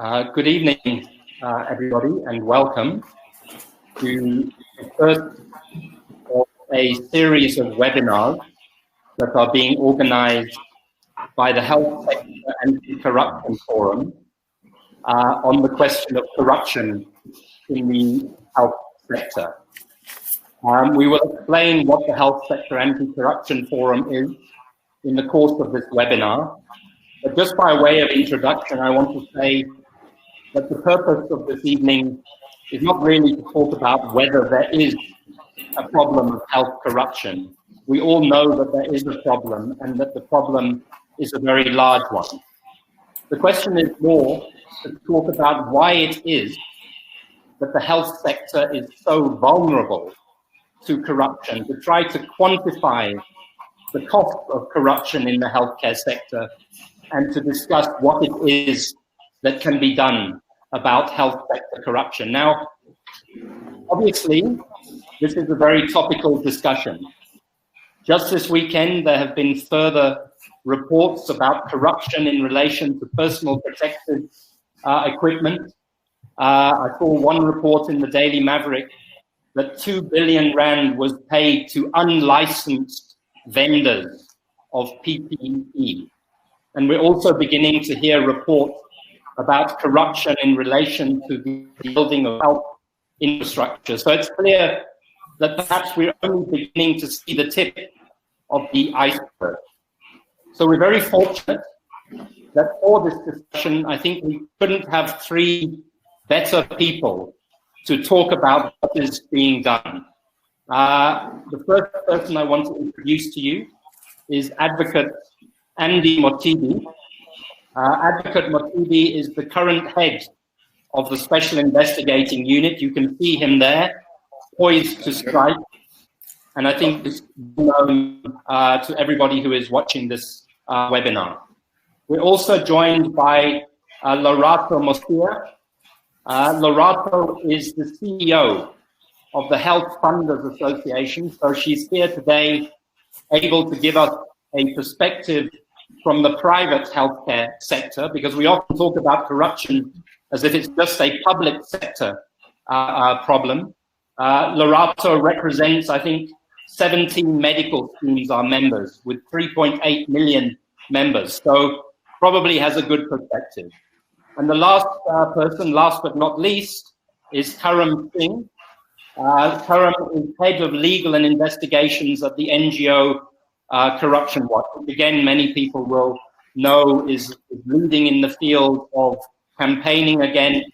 Good evening, everybody, and welcome to the first of a series of webinars that are being organized by the Health Sector Anti-Corruption Forum on the question of corruption in the health sector. We will explain what the Health Sector Anti-Corruption Forum is in the course of this webinar. But just by way of introduction, I want to say that the purpose of this evening is not really to talk about whether there is a problem of health corruption. We all know that there is a problem and that the problem is a very large one. The question is more to talk about why it is that the health sector is so vulnerable to corruption, to try to quantify the cost of corruption in the healthcare sector and to discuss what it is that can be done about health sector corruption. Now, obviously, this is a very topical discussion. Just this weekend, there have been further reports about corruption in relation to personal protective equipment. I saw one report in the Daily Maverick that 2 billion rand was paid to unlicensed vendors of PPE. And we're also beginning to hear reports about corruption in relation to the building of health infrastructure. So it's clear that perhaps we're only beginning to see the tip of the iceberg. So we're very fortunate that for this discussion, I think we couldn't have three better people to talk about what is being done. The first person I want to introduce to you is Advocate Andy Mothibi. Advocate Mothibi is the current head of the Special Investigating Unit. You can see him there, poised to strike. And I think it's known to everybody who is watching this webinar. We're also joined by Lerato Mosiah. Lerato is the CEO of the Health Funders Association. So she's here today, able to give us a perspective from the private healthcare sector, because we often talk about corruption as if it's just a public sector problem. Lerato represents, I think, 17 medical schemes are members with 3.8 million members, so probably has a good perspective. And the last person, last but not least, is Karam Singh. Karam is head of legal and investigations at the NGO Corruption Watch, which again, many people will know is leading in the field of campaigning against,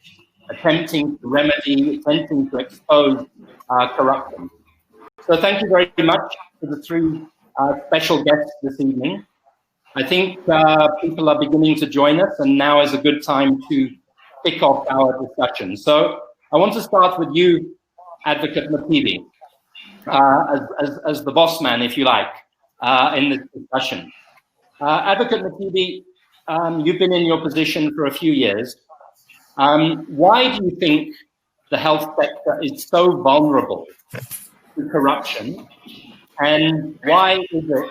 attempting to remedy, attempting to expose corruption. So thank you very much to the three special guests this evening. I think people are beginning to join us, and now is a good time to kick off our discussion. So I want to start with you, Advocate Mothibi, as the boss man, if you like, in this discussion. Advocate Mothibi, you've been in your position for a few years. Why do you think the health sector is so vulnerable to corruption? And why is it,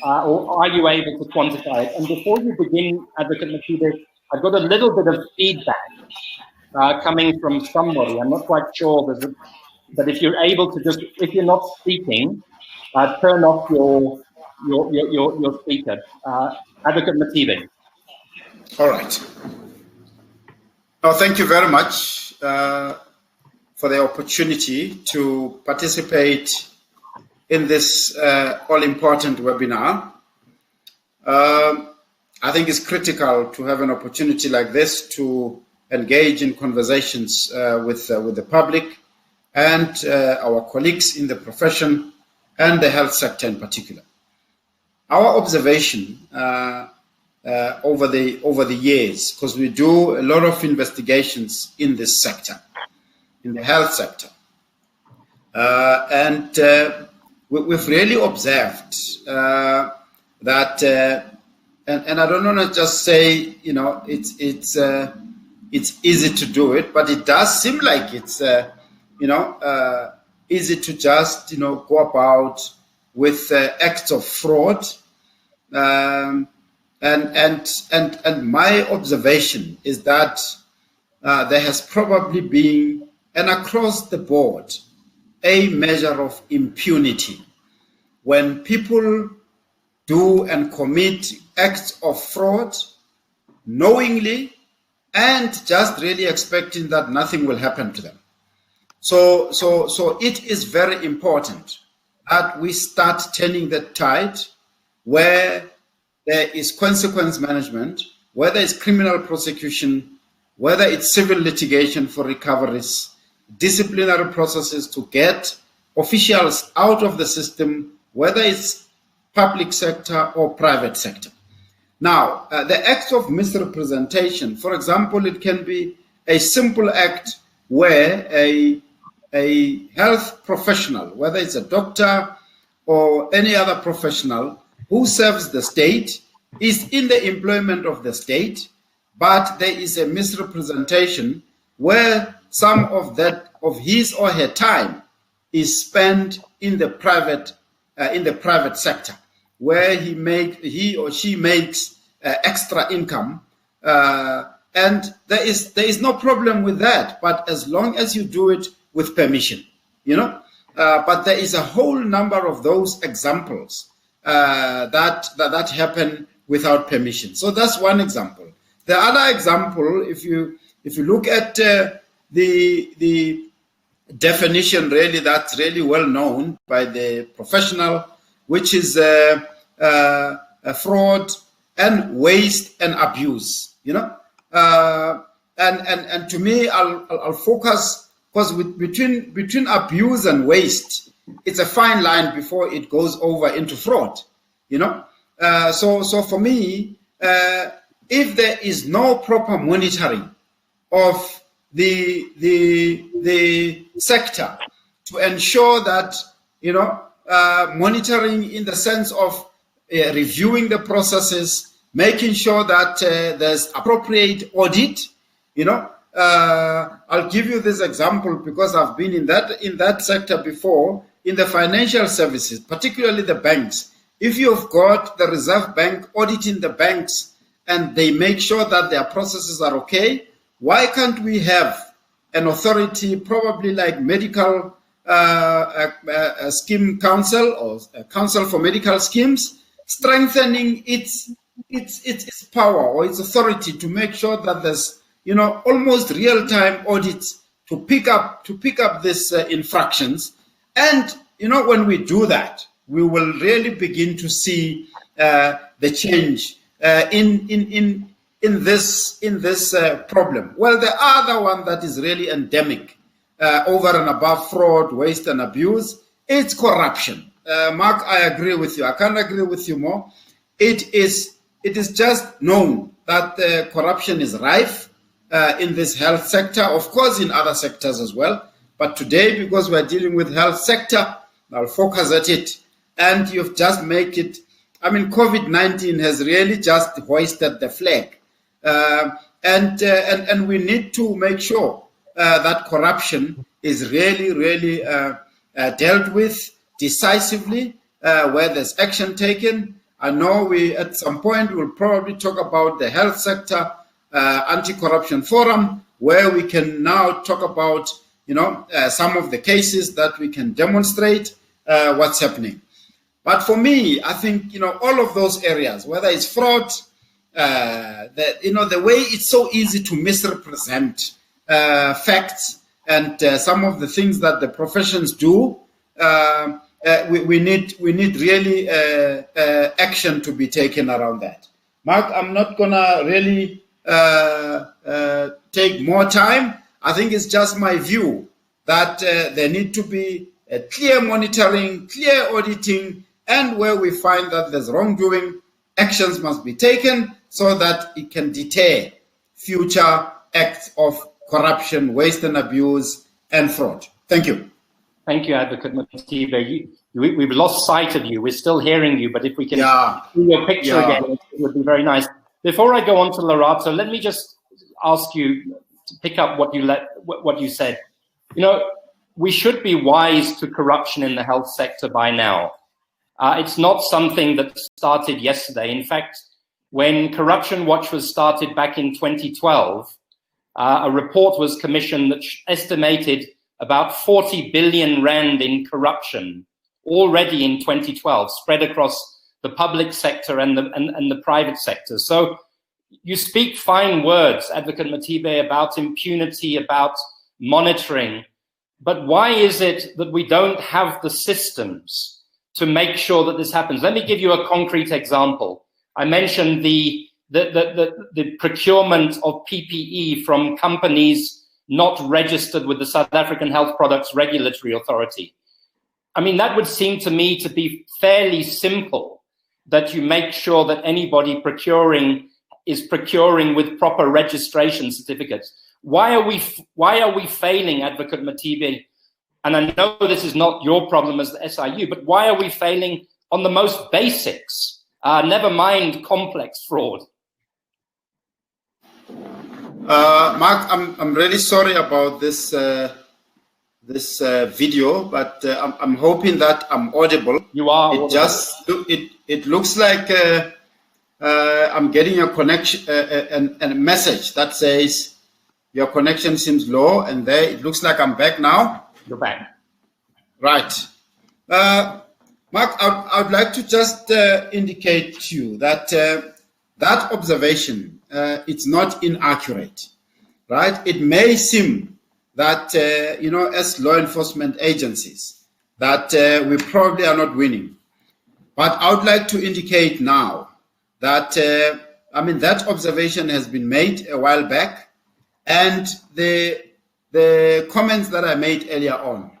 or are you able to quantify it? And before you begin, Advocate Mothibi, I've got a little bit of feedback coming from somebody. I'm not quite sure, but if you're able to just, if you're not speaking, turn off your speaker. Advocate Mothibi. All right. Well, thank you very much for the opportunity to participate in this all-important webinar. I think it's critical to have an opportunity like this to engage in conversations with the public and our colleagues in the profession and the health sector in particular. Our observation over the years, because we do a lot of investigations in this sector, in the health sector, and we've really observed that, and I don't want to just say, you know, it's easy to do it, but it does seem like it's easy to just go about with acts of fraud And my observation is that there has probably been, and across the board, a measure of impunity when people do and commit acts of fraud knowingly and just really expecting that nothing will happen to them. So it is very important that we start turning the tide where there is consequence management, whether it's criminal prosecution, whether it's civil litigation for recoveries, disciplinary processes to get officials out of the system, whether it's public sector or private sector. Now, the acts of misrepresentation, for example, it can be a simple act where a health professional, whether it's a doctor or any other professional who serves the state, is in the employment of the state, but there is a misrepresentation where some of his or her time is spent in the private sector, where he or she makes extra income, and there is no problem with that. But as long as you do it with permission, But there is a whole number of those examples that happen without permission. So that's one example. The other example, if you look at the definition, really that's really well known by the professional, which is fraud and waste and abuse. And to me, I'll focus, because between abuse and waste, it's a fine line before it goes over into fraud. So for me, if there is no proper monitoring of the sector to ensure that monitoring in the sense of reviewing the processes, making sure that there's appropriate audit. I'll give you this example because I've been in that sector before, in the financial services, particularly the banks. If you've got the Reserve Bank auditing the banks and they make sure that their processes are okay, why can't we have an authority, probably like medical scheme council or a council for medical schemes, strengthening its power or its authority to make sure that there's almost real-time audits to pick up these infractions. And when we do that, we will really begin to see the change in this problem. Well, the other one that is really endemic over and above fraud, waste, and abuse, it's corruption. Mark, I agree with you. I can't agree with you more. It is just known that corruption is rife in this health sector, of course in other sectors as well. But today, because we're dealing with health sector, I'll focus at it. And you've just made it, COVID-19 has really just hoisted the flag. And we need to make sure that corruption is really dealt with decisively, where there's action taken. I know we, at some point, will probably talk about the health sector anti-corruption forum, where we can now talk about, some of the cases that we can demonstrate what's happening. But for me, I think, all of those areas, whether it's fraud, the way it's so easy to misrepresent facts and some of the things that the professions do, we need really action to be taken around that. Mark, I'm not gonna really take more time. I think it's just my view that there need to be a clear monitoring, clear auditing, and where we find that there's wrongdoing, actions must be taken so that it can deter future acts of corruption, waste and abuse, and fraud. Thank you. Thank you, Advocate Mothibi. We've lost sight of you. We're still hearing you, but if we can see your picture again, it would be very nice. Before I go on to Lerato, let me just ask you to pick up what you said. We should be wise to corruption in the health sector by now. It's not something that started yesterday. In fact, when Corruption Watch was started back in 2012, a report was commissioned that estimated about 40 billion rand in corruption already in 2012, spread across the public sector and the private sector. So you speak fine words, Advocate Mothibi, about impunity, about monitoring, but why is it that we don't have the systems to make sure that this happens? Let me give you a concrete example. I mentioned the procurement of PPE from companies not registered with the South African Health Products Regulatory Authority. I mean, that would seem to me to be fairly simple, that you make sure that anybody procuring is procuring with proper registration certificates. Why are we failing, Advocate Mothibi? And I know this is not your problem as the SIU, but why are we failing on the most basics? Never mind complex fraud. Mark, I'm really sorry about this this video, but I'm hoping that I'm audible. You are. It looks like I'm getting a connection and a message that says your connection seems low, and there it looks like I'm back now. You're back. Right. Mark, I'd like to just indicate to you that that observation, it's not inaccurate, right? It may seem that, you know, as law enforcement agencies, that we probably are not winning. But I would like to indicate now that, I mean, that observation has been made a while back, and the comments that I made earlier on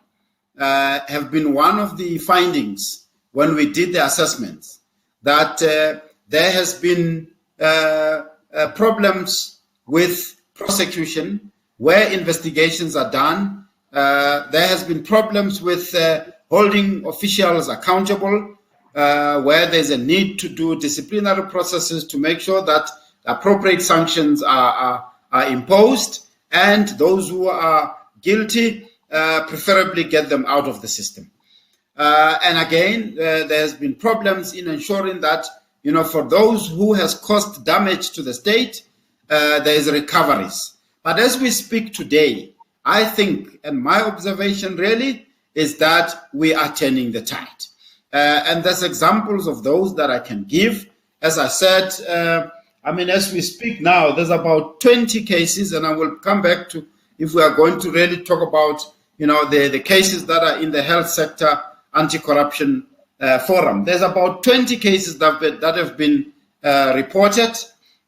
have been one of the findings when we did the assessments, that there has been problems with prosecution where investigations are done. There has been problems with holding officials accountable, where there's a need to do disciplinary processes to make sure that appropriate sanctions are imposed, and those who are guilty, preferably get them out of the system. And again, there's been problems in ensuring that, you know, for those who has caused damage to the state, there is recoveries. But as we speak today, I think, and my observation really, is that we are turning the tide. And there's examples of those that I can give. As I said, I mean, as we speak now, there's about 20 cases, and I will come back to, if we are going to really talk about, you know, the cases that are in the health sector anti-corruption forum. There's about 20 cases that have been reported,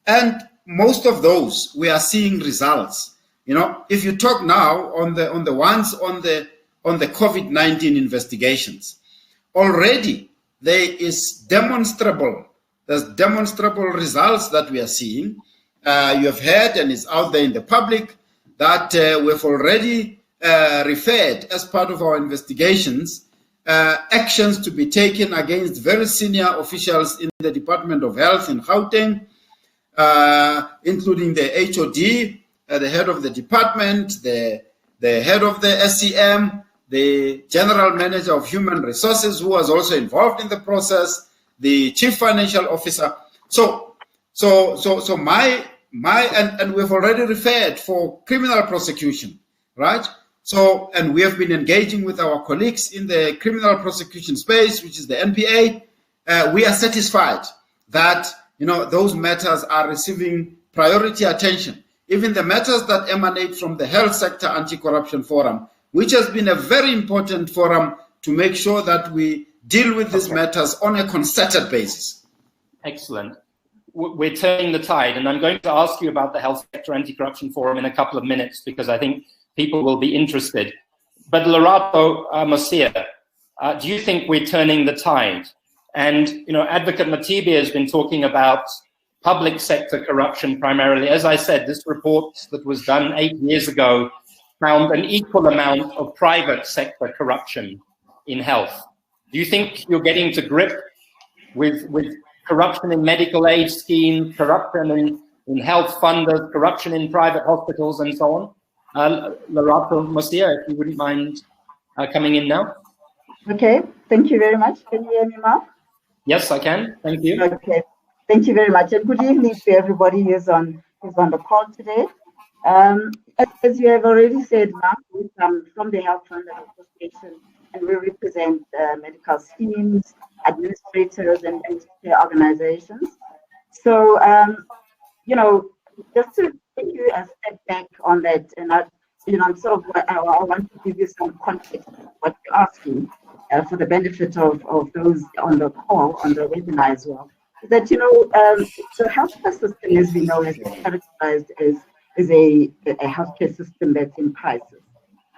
and most of those we are seeing results. You know, if you talk now on the ones on the COVID-19 investigations, already there's demonstrable results that we are seeing. You have heard, and it's out there in the public, that we've already referred as part of our investigations actions to be taken against very senior officials in the Department of Health in Gauteng, including the HOD, the head of the department, the head of the SCM, the general manager of human resources, who was also involved in the process, the chief financial officer. So and we've already referred for criminal prosecution, right? So, and we have been engaging with our colleagues in the criminal prosecution space, which is the NPA. We are satisfied that, you know, those matters are receiving priority attention. Even the matters that emanate from the health sector anti-corruption forum, which has been a very important forum to make sure that we deal with these matters on a concerted basis. Excellent. We're turning the tide, and I'm going to ask you about the health sector anti-corruption forum in a couple of minutes, because I think people will be interested. But Lerato, Mosiah, do you think we're turning the tide? And, you know, Advocate Mothibi has been talking about public sector corruption primarily. As I said, this report that was done 8 years ago found an equal amount of private sector corruption in health. Do you think you're getting to grip with corruption in medical aid schemes, corruption in health funders, corruption in private hospitals, and so on? Lerato, Mosiah, if you wouldn't mind coming in now. Okay, thank you very much. Can you hear me, Mark? Yes, I can. Thank you. Okay. Thank you very much, and good evening to everybody who's on the call today. As you have already said, Mark, we come from the Health Funders Association, and we represent medical schemes, administrators, and healthcare organizations. So, just to take you a step back on that, and I want to give you some context of what you're asking for the benefit of those on the call, on the webinar as well. That the healthcare system, as we know, is characterized as a healthcare system that's in crisis,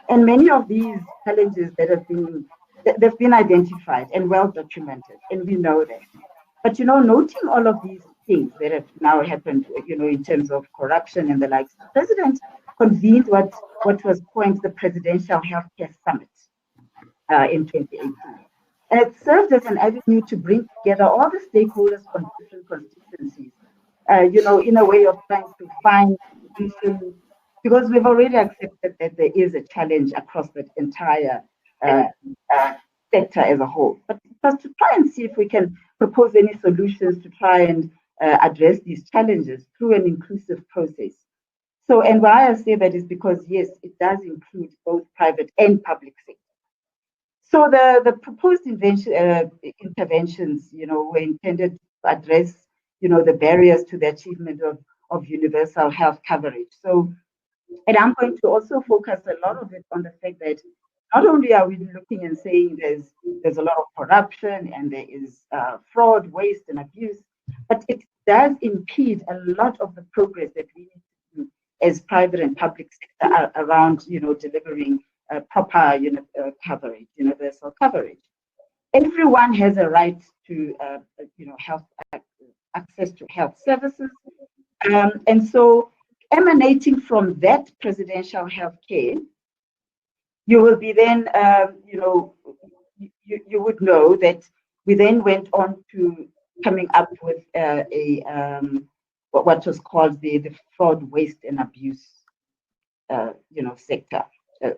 and many of these challenges they've been identified and well documented, and we know that. But noting all of these things that have now happened, in terms of corruption and the likes, the president convened what was coined the Presidential Healthcare Summit in 2018. And it served as an avenue to bring together all the stakeholders from different constituencies, in a way of trying to find solutions, because we've already accepted that there is a challenge across the entire sector as a whole. But first, to try and see if we can propose any solutions to try and address these challenges through an inclusive process. So, and why I say that is because, yes, it does include both private and public sector. So the proposed interventions, were intended to address, the barriers to the achievement of universal health coverage. So, and I'm going to also focus a lot of it on the fact that not only are we looking and saying there's a lot of corruption and there is fraud, waste, and abuse, but it does impede a lot of the progress that we need to do as private and public sector around, delivering proper coverage, universal coverage. Everyone has a right to, health access to health services, and so emanating from that presidential health care, you will be then, you would know that we then went on to coming up with what was called the fraud, waste, and abuse, sector.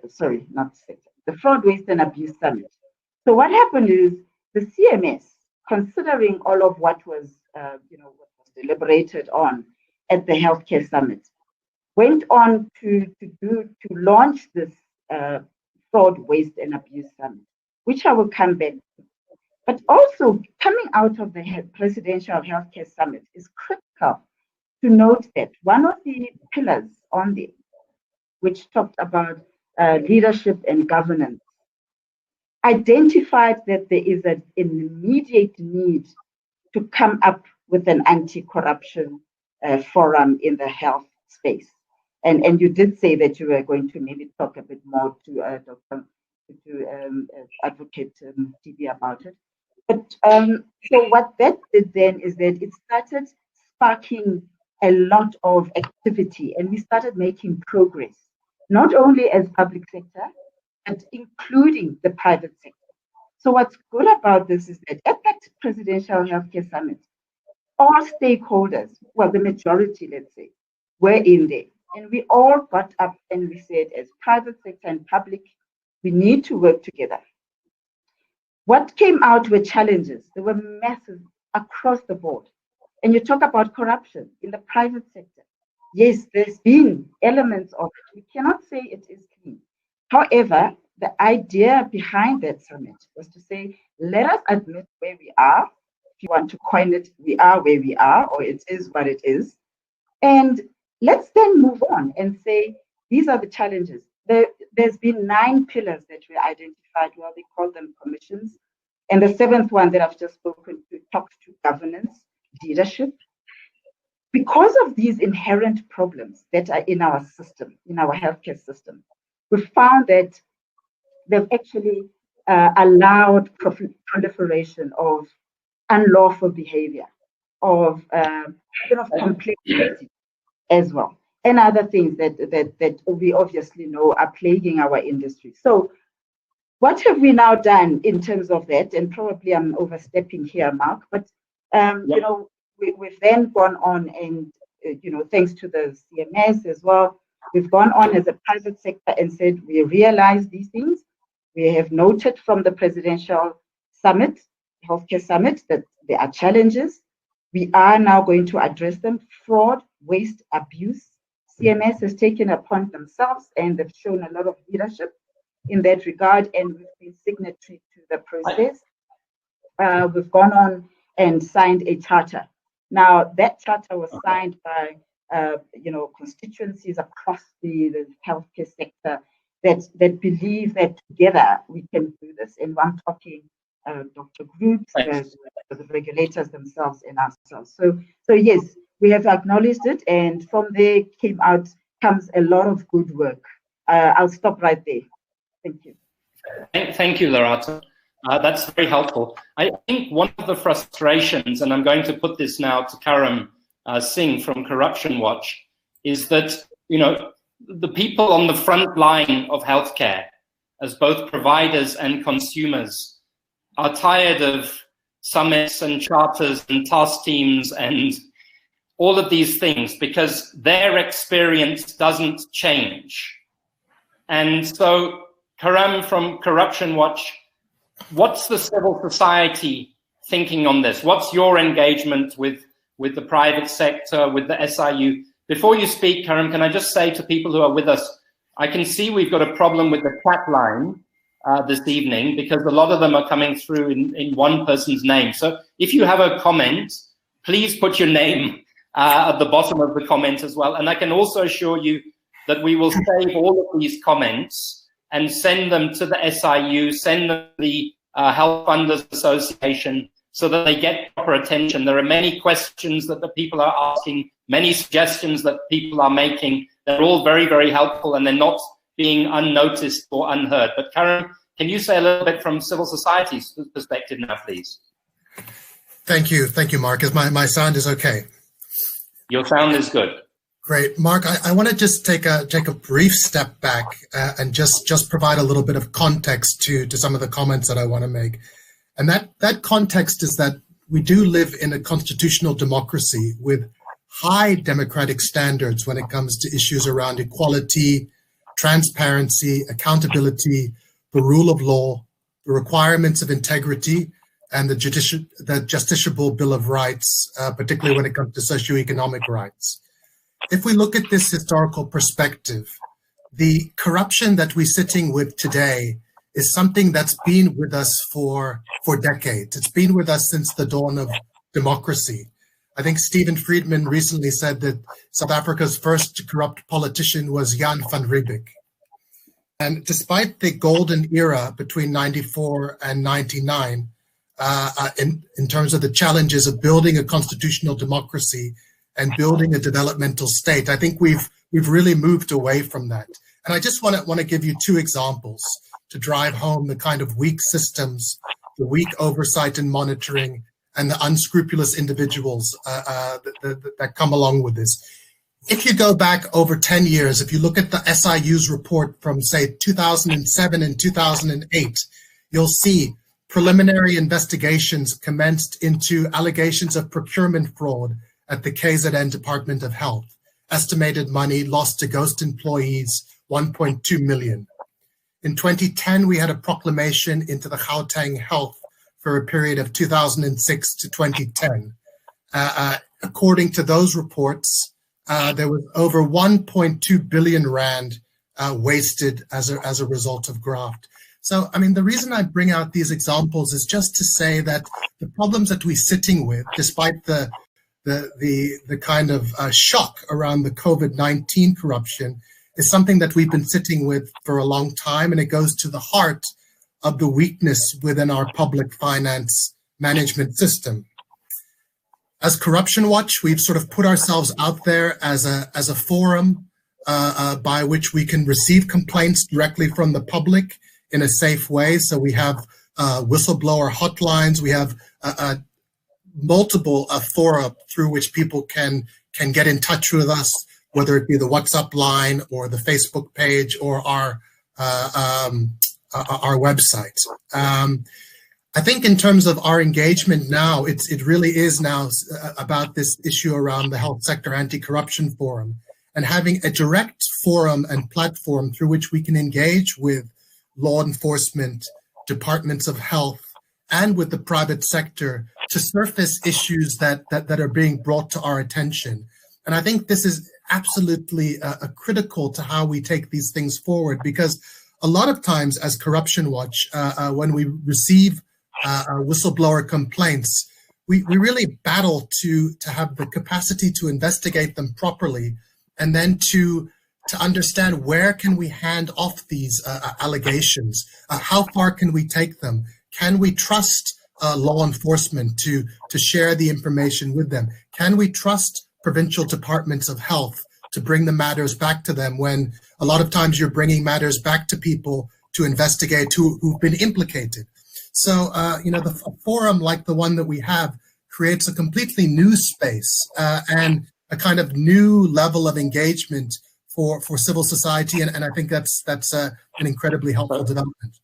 Sorry, not sector. The Fraud, Waste, and Abuse Summit. So what happened is the CMS, considering all of what was, what was deliberated on at the Healthcare Summit, went on to launch this Fraud, Waste, and Abuse Summit, which I will come back to. But also coming out of the Presidential Healthcare Summit is critical to note that one of the pillars on the which talked about leadership and governance, identified that there is an immediate need to come up with an anti-corruption forum in the health space. And you did say that you were going to maybe talk a bit more to Advocate Mothibi about it. But so what that did then is that it started sparking a lot of activity, and we started making progress, not only as public sector, but including the private sector. So what's good about this is that at that Presidential Healthcare Summit, all stakeholders, well, the majority, let's say, were in there. And we all got up and we said, as private sector and public, we need to work together. What came out were challenges. There were massive across the board. And you talk about corruption in the private sector. Yes, there's been elements of it. We cannot say it is clean. However, the idea behind that summit was to say, let us admit where we are. If you want to coin it, we are where we are, or it is what it is. And let's then move on and say, these are the challenges. There's been 9 pillars that were identified. Well, they call them commissions. And the 7th one that I've just spoken to talks to governance, leadership. Because of these inherent problems that are in our system, in our healthcare system, we found that they've actually allowed proliferation of unlawful behavior, of complexity as well, and other things that we obviously know are plaguing our industry. So what have we now done in terms of that? And probably I'm overstepping here, Mark, but we've then gone on and, thanks to the CMS as well, we've gone on as a private sector and said, we realize these things. We have noted from the Presidential Summit, Healthcare Summit, that there are challenges. We are now going to address them. Fraud, waste, abuse. CMS has taken upon themselves, and they've shown a lot of leadership in that regard, and we've been signatory to the process. We've gone on and signed a charter. Now, that charter was signed by constituencies across the healthcare sector that believe that together we can do this. And I'm talking doctor groups, the regulators themselves, and ourselves. So yes, we have acknowledged it, and from there comes a lot of good work. I'll stop right there. Thank you. Thank you, Lerato. That's very helpful. I think one of the frustrations, and I'm going to put this now to Karam Singh from Corruption Watch, is that, the people on the front line of healthcare, as both providers and consumers, are tired of summits and charters and task teams and all of these things because their experience doesn't change. And so, Karam from Corruption Watch, what's the civil society thinking on this? What's your engagement with the private sector, with the SIU? Before you speak, Karam, can I just say to people who are with us, I can see we've got a problem with the chat line this evening because a lot of them are coming through in one person's name. So if you have a comment, please put your name at the bottom of the comment as well. And I can also assure you that we will save all of these comments and send them to the SIU, send them to the Health Funders Association so that they get proper attention. There are many questions that the people are asking, many suggestions that people are making. They're all very, very helpful, and they're not being unnoticed or unheard. But Karam, can you say a little bit from civil society's perspective now, please? Thank you, Mark. My sound is okay? Your sound is good. Great, Mark. I want to just take a brief step back and just provide a little bit of context to some of the comments that I want to make. And that context is that we do live in a constitutional democracy with high democratic standards when it comes to issues around equality, transparency, accountability, the rule of law, the requirements of integrity, and the Justiciable Bill of Rights, particularly when it comes to socioeconomic rights. If we look at this historical perspective, the corruption that we're sitting with today is something that's been with us for decades. It's been with us since the dawn of democracy. I think Stephen Friedman recently said that South Africa's first corrupt politician was Jan van Riebeeck. And despite the golden era between 94 and 99, in terms of the challenges of building a constitutional democracy and building a developmental state, I think we've really moved away from that. And I just want to give you two examples to drive home the kind of weak systems, the weak oversight and monitoring, and the unscrupulous individuals that come along with this. If you go back over 10 years, if you look at the SIU's report from, say, 2007 and 2008, you'll see preliminary investigations commenced into allegations of procurement fraud at the KZN Department of Health. Estimated money lost to ghost employees, 1.2 million. In 2010, we had a proclamation into the Gauteng Health for a period of 2006 to 2010. According to those reports, there was over 1.2 billion rand wasted as a result of graft. So, I mean, the reason I bring out these examples is just to say that the problems that we're sitting with, despite the kind of shock around the COVID-19 corruption, is something that we've been sitting with for a long time, and it goes to the heart of the weakness within our public finance management system. As Corruption Watch, we've sort of put ourselves out there as a forum by which we can receive complaints directly from the public in a safe way. So we have whistleblower hotlines, we have multiple fora through which people can get in touch with us, whether it be the WhatsApp line or the Facebook page or our website. I think in terms of our engagement now, it really is now about this issue around the Health Sector Anti-Corruption Forum and having a direct forum and platform through which we can engage with law enforcement, departments of health, and with the private sector to surface issues that are being brought to our attention. And I think this is absolutely critical to how we take these things forward, because a lot of times as Corruption Watch, when we receive whistleblower complaints, we really battle to have the capacity to investigate them properly, and then to understand where can we hand off these allegations, how far can we take them, can we trust law enforcement to share the information with them, can we trust provincial departments of health to bring the matters back to them, when a lot of times you're bringing matters back to people to investigate who've been implicated. So, the forum like the one that we have creates a completely new space and a kind of new level of engagement for civil society, and I think that's an incredibly helpful development.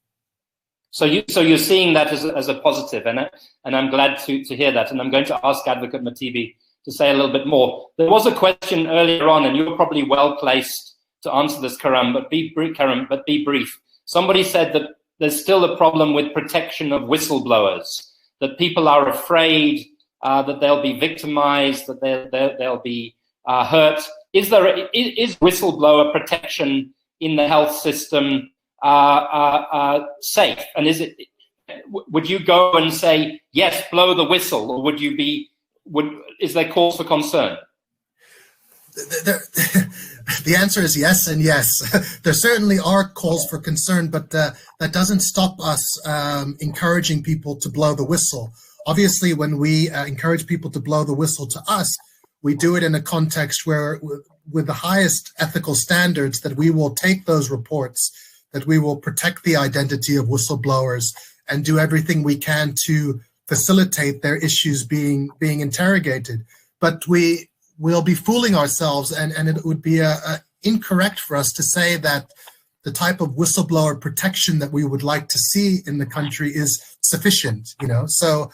So you're seeing that as a positive, and I'm glad to hear that. And I'm going to ask Advocate Mothibi to say a little bit more. There was a question earlier on, and you're probably well placed to answer this, Karam, but be brief. Somebody said that there's still a problem with protection of whistleblowers, that people are afraid that they'll be victimized, that they'll be hurt. Is whistleblower protection in the health system safe? And would you go and say, yes, blow the whistle, or is there cause for concern? The answer is yes and yes. There certainly are calls for concern, but that doesn't stop us encouraging people to blow the whistle. Obviously, when we encourage people to blow the whistle to us, we do it in a context where, with the highest ethical standards, that we will take those reports, that we will protect the identity of whistleblowers and do everything we can to facilitate their issues being interrogated. But we will be fooling ourselves, and it would be incorrect for us to say that the type of whistleblower protection that we would like to see in the country is sufficient. So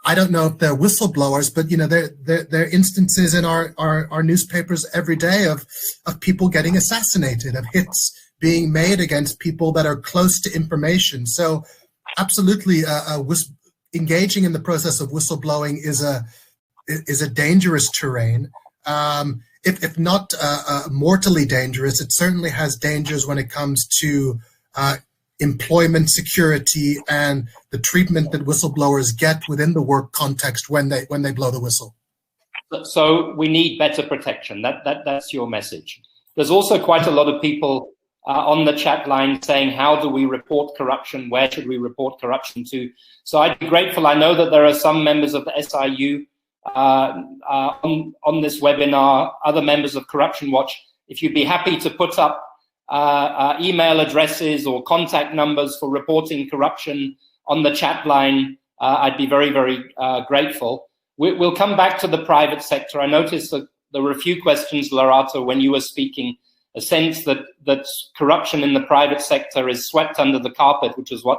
I don't know if they're whistleblowers, but there are instances in our newspapers every day of people getting assassinated, of hits being made against people that are close to information. So absolutely, engaging in the process of whistleblowing is a dangerous terrain. If not mortally dangerous, it certainly has dangers when it comes to employment security and the treatment that whistleblowers get within the work context when they blow the whistle. So we need better protection. That's your message. There's also quite a lot of people on the chat line saying, how do we report corruption? Where should we report corruption to? So I'd be grateful. I know that there are some members of the SIU on this webinar, other members of Corruption Watch. If you'd be happy to put up email addresses or contact numbers for reporting corruption on the chat line, I'd be very, very grateful. We'll come back to the private sector. I noticed that there were a few questions, Lerato, when you were speaking, a sense that corruption in the private sector is swept under the carpet, which is what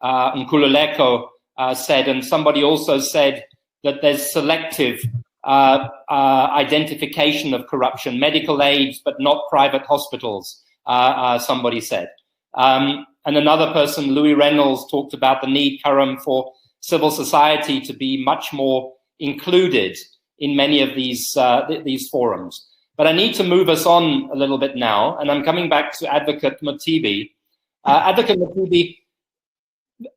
Nkululeko said. And somebody also said that there's selective identification of corruption, medical aids, but not private hospitals, somebody said. And another person, Louis Reynolds, talked about the need, Karam, for civil society to be much more included in many of these forums. But I need to move us on a little bit now, and I'm coming back to Advocate Mothibi. Advocate Mothibi,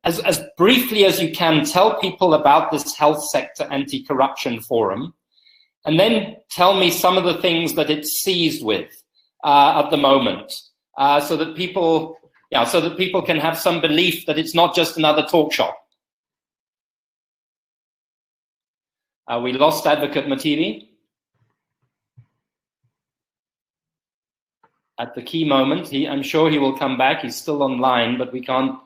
as briefly as you can, tell people about this health sector anti-corruption forum, and then tell me some of the things that it's seized with at the moment, so that people can have some belief that it's not just another talk shop. We lost Advocate Mothibi at the key moment. I'm sure he will come back. He's still online, but we can't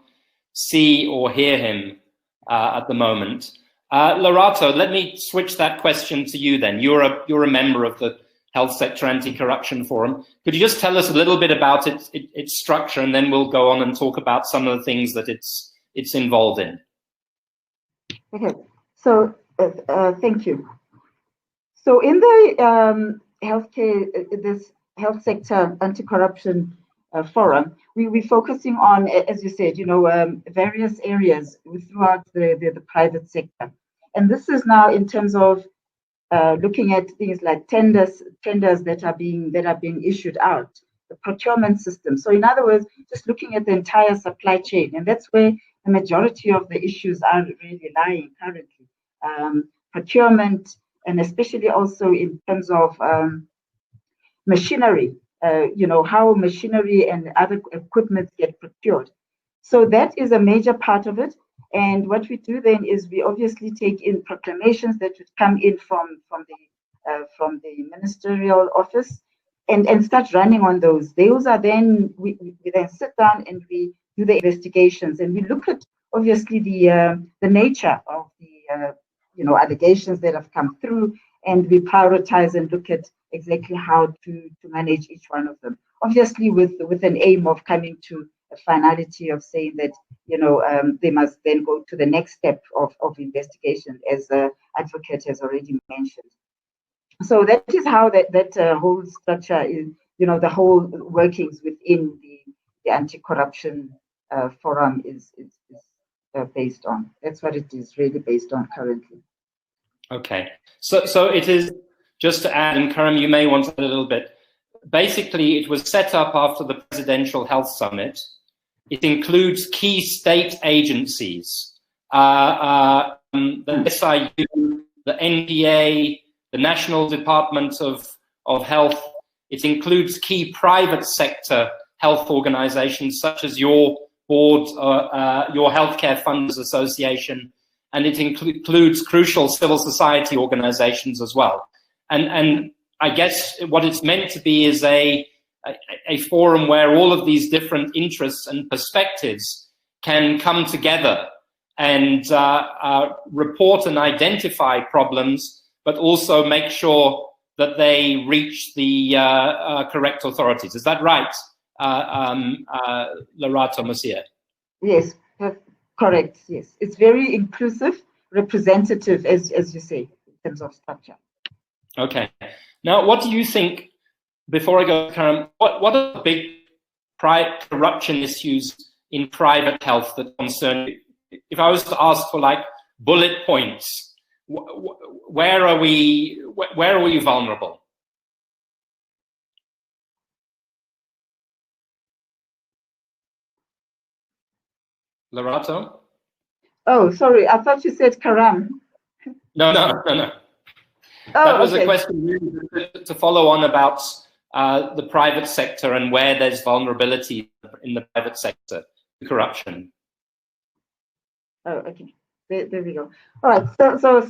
see or hear him at the moment. Lerato, let me switch that question to you then. You're a member of the Health Sector Anti-Corruption Forum. Could you just tell us a little bit about its structure, and then we'll go on and talk about some of the things that it's involved in? Okay, so thank you. So in the health sector anti-corruption forum, we're focusing on, as you said, various areas throughout the private sector. And this is now in terms of looking at things like tenders that are being issued out, the procurement system. So in other words, just looking at the entire supply chain, and that's where the majority of the issues are really lying currently. Procurement, and especially also in terms of machinery, how machinery and other equipment get procured. So that is a major part of it. And what we do then is we obviously take in proclamations that would come in from the ministerial office and start running on those. Those are then, we then sit down and we do the investigations, and we look at obviously the nature of the allegations that have come through, and we prioritize and look at exactly how to manage each one of them. Obviously with an aim of coming to a finality of saying that they must then go to the next step of investigation, as the advocate has already mentioned. So that is how that whole structure is, the whole workings within the anti-corruption forum is based on. That's what it is really based on currently. Okay, so it is, just to add, and Karam, you may want to add a little bit. Basically, it was set up after the Presidential Health Summit. It includes key state agencies, the SIU, the NPA, the National Department of Health. It includes key private sector health organizations such as your board, your Healthcare Funders Association, and it includes crucial civil society organizations as well. And I guess what it's meant to be is a forum where all of these different interests and perspectives can come together and report and identify problems, but also make sure that they reach the correct authorities. Is that right, Lerato, Mosiah? Yes, correct. Yes, it's very inclusive, representative, as you say, in terms of structure. Okay. Now, what do you think, before I go to Karam, what are the big corruption issues in private health that concern you? If I was to ask for like bullet points, where are we vulnerable? Lerato? Oh, sorry, I thought you said Karam. No. Oh, that was okay. a question really to follow on about the private sector and where there's vulnerability in the private sector, corruption. Oh, okay. There we go. All right. So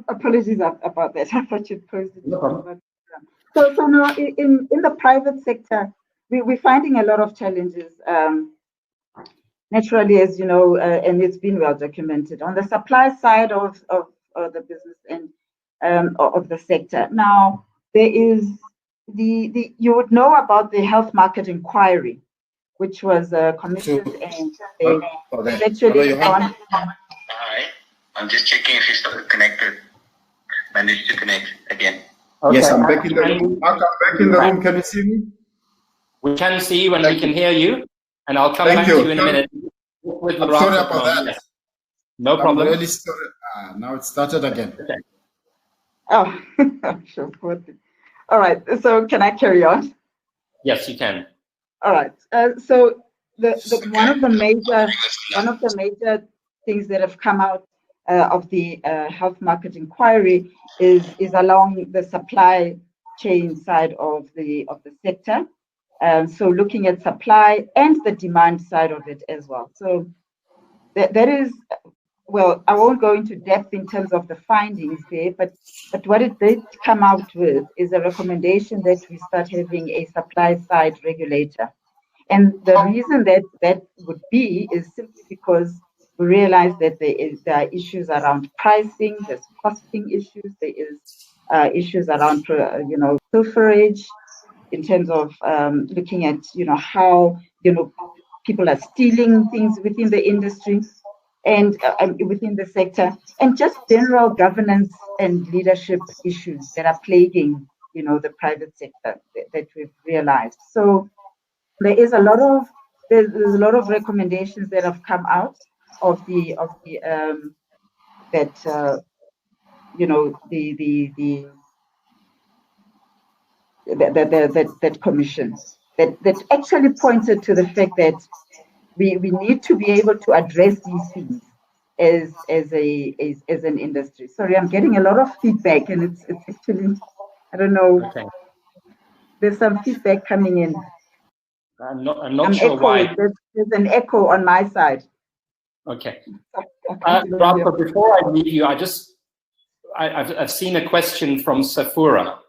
apologies about that. I thought you'd posed it. No problem. So now in the private sector, we're finding a lot of challenges. Naturally, as you know, and it's been well documented on the supply side of the business and of the sector. Now there is you would know about the health market inquiry, which was commissioned and actually on. Hi, I'm just checking if you're connected. Managed to connect again. Okay. Yes, I'm back in the room. Mark, I'm back in the room. Can you see me? We can see you and we can hear you. And I'll come back to you in a minute. I'm sorry about that. Yes. No problem. I'm really sorry. Now it started again. Okay. Oh, sure. All right. So can I carry on? Yes, you can. All right. So one of the major things that have come out of the health market inquiry is along the supply chain side of the sector. So looking at supply and the demand side of it as well. So that is, well, I won't go into depth in terms of the findings there, but what it did come out with is a recommendation that we start having a supply side regulator. And the reason that would be is simply because we realize that there are issues around pricing, there's costing issues, there is issues around pilferage in terms of looking at how people are stealing things within the industry and within the sector, and just general governance and leadership issues that are plaguing the private sector that we've realized. So there's a lot of recommendations that have come out of the that commission that actually pointed to the fact that we need to be able to address these things as an industry. Sorry, I'm getting a lot of feedback, and it's actually, I don't know. Okay. There's some feedback coming in. I'm not sure echoing. why. There's an echo on my side. Okay. But before I leave you, I've seen a question from Safura,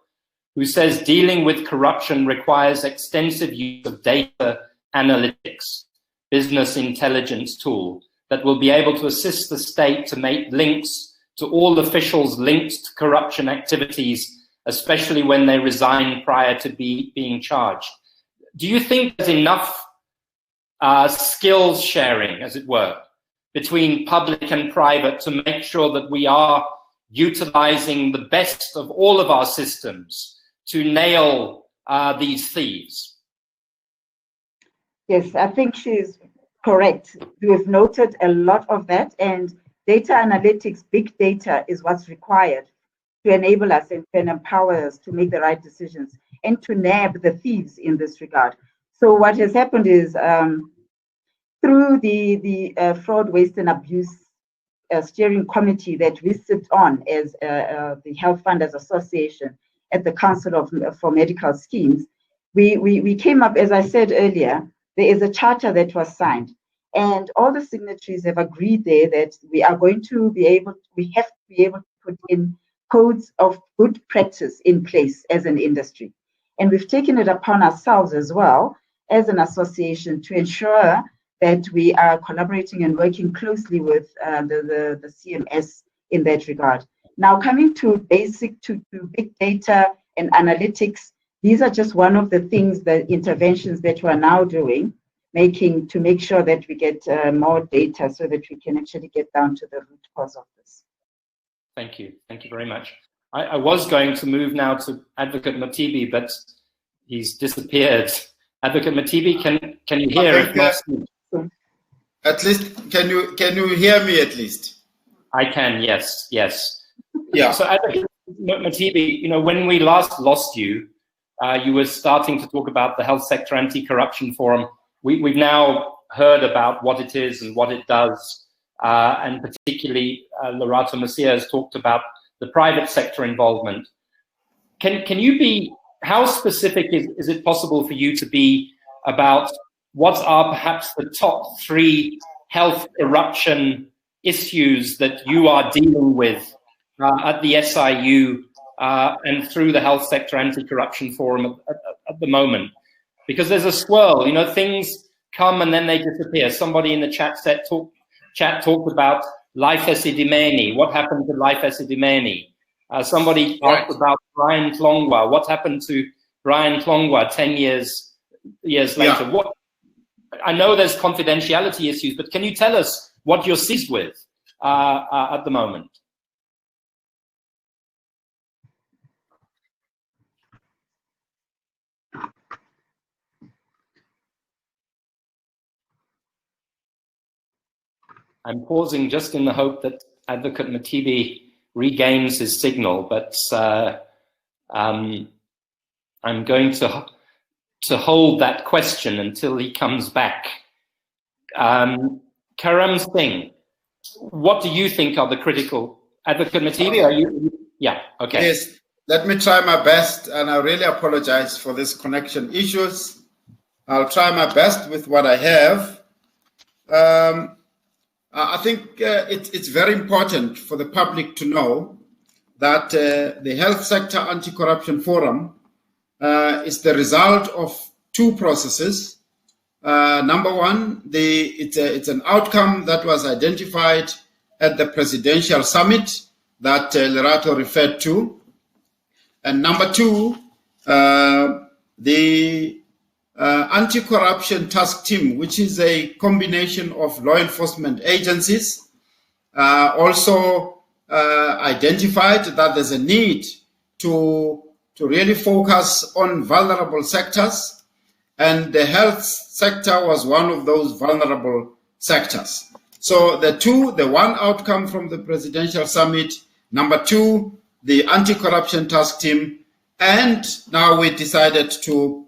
who says dealing with corruption requires extensive use of data analytics, business intelligence tool that will be able to assist the state to make links to all officials linked to corruption activities, especially when they resign prior to being charged. Do you think there's enough skills sharing, as it were, between public and private to make sure that we are utilizing the best of all of our systems to nail these thieves? Yes, I think she's correct. We've noted a lot of that, and data analytics, big data is what's required to enable us and empower us to make the right decisions and to nab the thieves in this regard. So what has happened is through the Fraud, Waste and Abuse Steering Committee that we sit on as the Health Funders Association at the Council for Medical Schemes, we came up, as I said earlier, there is a charter that was signed, and all the signatories have agreed there that we have to be able to put in codes of good practice in place as an industry. And we've taken it upon ourselves as well as an association to ensure that we are collaborating and working closely with the CMS in that regard. Now, coming to big data and analytics, these are just one of the things, the interventions that we're now doing, to make sure that we get more data so that we can actually get down to the root cause of this. Thank you. Thank you very much. I was going to move now to Advocate Mothibi, but he's disappeared. Advocate Mothibi, can you hear? At least, can you hear me at least? I can, yes. Yeah. So Advocate Mothibi, when we last lost you, you were starting to talk about the Health Sector Anti-Corruption Forum. We've now heard about what it is and what it does, and particularly Lerato Mosiah has talked about the private sector involvement. Can you be, how specific is it possible for you to be about what are perhaps the top 3 health corruption issues that you are dealing with at the SIU and through the Health Sector Anti-Corruption Forum at the moment? Because there's a swirl, things come and then they disappear. Somebody in the chat talked about Life Esidimeni. What happened to Life Esidimeni? Somebody talked about Brian Tlongwa. What happened to Brian Tlongwa 10 years later? Yeah. I know there's confidentiality issues, but can you tell us what you're seized with at the moment? I'm pausing just in the hope that Advocate Mothibi regains his signal, but I'm going to hold that question until he comes back. Karam Singh, what do you think are the critical? Advocate Mothibi, are you? Yeah, okay. Yes, let me try my best, and I really apologize for this connection issues. I'll try my best with what I have. I think it's very important for the public to know that the Health Sector Anti-Corruption Forum is the result of 2 processes. Number one, it's an outcome that was identified at the presidential summit that Lerato referred to. And number 2, the Anti-Corruption Task Team, which is a combination of law enforcement agencies, also identified that there's a need to really focus on vulnerable sectors and the health sector was one of those vulnerable sectors. So the one outcome from the presidential summit, number two, the anti-corruption task team, and now we decided to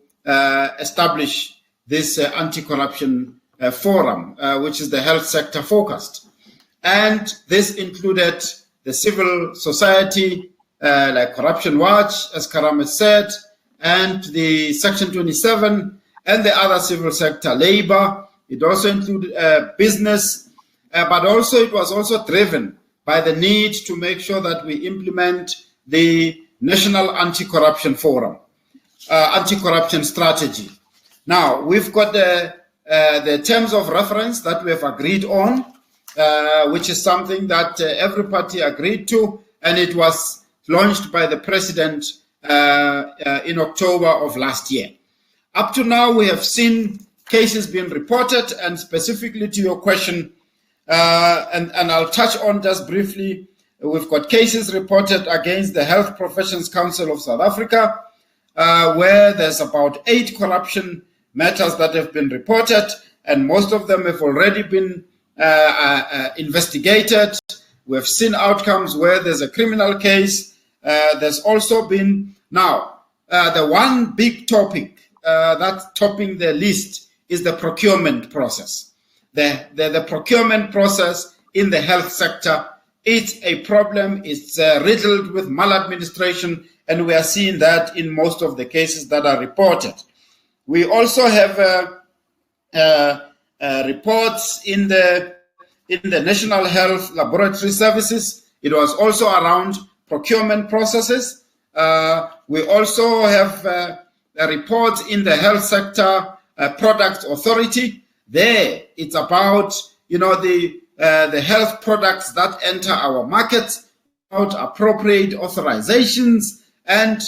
establish this anti-corruption forum, which is the health sector focused. And this included the civil society, like Corruption Watch, as Karam has said, and the Section 27, and the other civil sector, labor. It also included business, but also it was also driven by the need to make sure that we implement the National Anti-Corruption Forum, anti-corruption strategy. Now, we've got the terms of reference that we have agreed on, which is something that every party agreed to, and it was launched by the president in October of last year. Up to now, we have seen cases being reported, and specifically to your question, and I'll touch on just briefly, we've got cases reported against the Health Professions Council of South Africa, where there's about 8 corruption matters that have been reported, and most of them have already been investigated. We've seen outcomes where there's a criminal case. There's also been, now, the one big topic that's topping the list is the procurement process. The procurement process in the health sector, it's a problem. It's riddled with maladministration, and we are seeing that in most of the cases that are reported. We also have reports in the National Health Laboratory Services. It was also around procurement processes. We also have reports in the Health Sector Products Authority. There, it's about the health products that enter our markets, about appropriate authorizations, and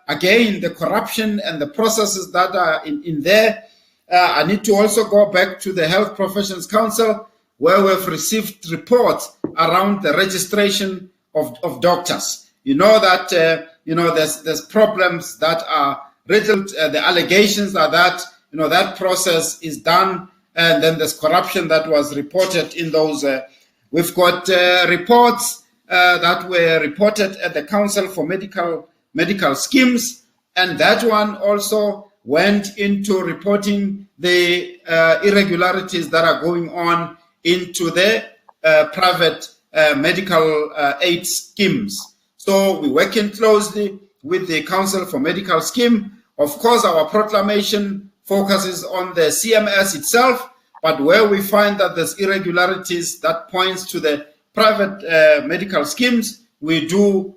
again, the corruption and the processes that are in there. I need to also go back to the Health Professions Council, where we've received reports around the registration of doctors. You know that there's problems that are riddled. The allegations are that that process is done, and then there's corruption that was reported in those. We've got reports that were reported at the Council for Medical Schemes, and that one also went into reporting the irregularities that are going on into the private medical aid schemes. So we're working closely with the Council for Medical Scheme. Of course, our proclamation focuses on the CMS itself, but where we find that there's irregularities that points to the private medical schemes, we do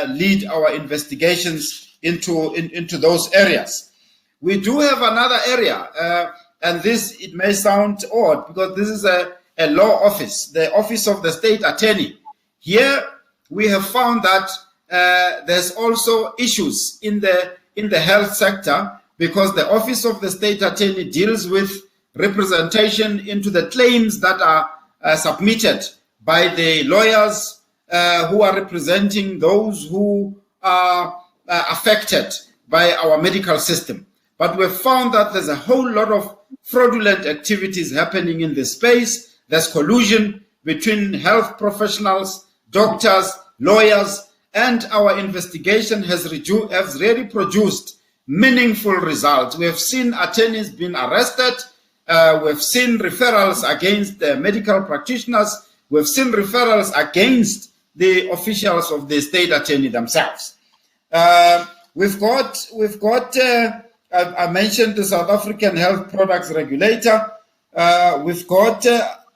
lead our investigations into those areas. We do have another area, and this, it may sound odd because this is a law office, the Office of the State Attorney. Here we have found that there's also issues in the health sector, because the Office of the State Attorney deals with representation into the claims that are submitted by the lawyers who are representing those who are affected by our medical system. But we've found that there's a whole lot of fraudulent activities happening in this space. There's collusion between health professionals, doctors, lawyers, and our investigation has really produced meaningful results. We have seen attorneys being arrested. We've seen referrals against the medical practitioners. We've seen referrals against the officials of the state attorney themselves. We've got. I mentioned the South African Health Products Regulator. We've got